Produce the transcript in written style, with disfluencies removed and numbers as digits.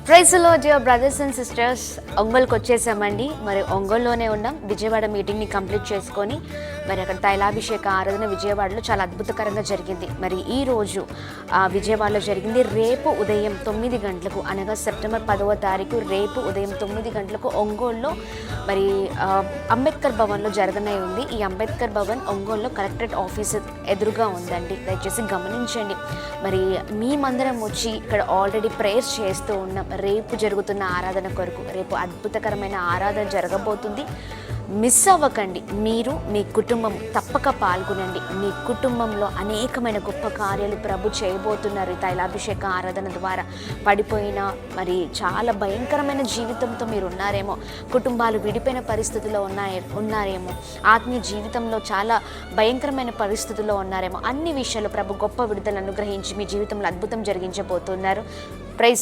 Praise lord dear brothers and sisters, ఒంగోలుకి వచ్చేసామండి. మరి ఒంగోలులోనే ఉన్నాం. విజయవాడ మీటింగ్ని కంప్లీట్ చేసుకొని మరి అక్కడ తైలాభిషేక ఆరాధన విజయవాడలో చాలా అద్భుతకరంగా జరిగింది. మరి ఈరోజు విజయవాడలో జరిగింది. రేపు ఉదయం 9 గంటలకు అనగా సెప్టెంబర్ 10వ తారీఖు రేపు ఉదయం 9 గంటలకు ఒంగోలులో మరి అంబేద్కర్ భవన్లో జరగనే ఉంది. ఈ అంబేద్కర్ భవన్ ఒంగోలులో కలెక్టరేట్ ఆఫీస్ ఎదురుగా ఉందండి. దయచేసి గమనించండి. మరి మేమందరం వచ్చి ఇక్కడ ఆల్రెడీ ప్రేయర్స్ చేస్తూ ఉన్నాం. రేపు జరుగుతున్న ఆరాధన కొరకు రేపు అద్భుతకరమైన ఆరాధన జరగబోతుంది. మిస్ అవ్వకండి. మీరు మీ కుటుంబం తప్పక పాల్గొనండి. మీ కుటుంబంలో అనేకమైన గొప్ప కార్యాలు ప్రభు చేయబోతున్నారు. తైలాభిషేక ఆరాధన ద్వారా పడిపోయిన మరి చాలా భయంకరమైన జీవితంతో మీరు ఉన్నారేమో, కుటుంబాలు విడిపోయిన పరిస్థితుల్లో ఉన్నారేమో, ఆత్మీయ జీవితంలో చాలా భయంకరమైన పరిస్థితుల్లో ఉన్నారేమో, అన్ని విషయాలు ప్రభు గొప్ప విడుదల అనుగ్రహించి మీ జీవితంలో అద్భుతం జరిగించబోతున్నారు. ప్రైజ్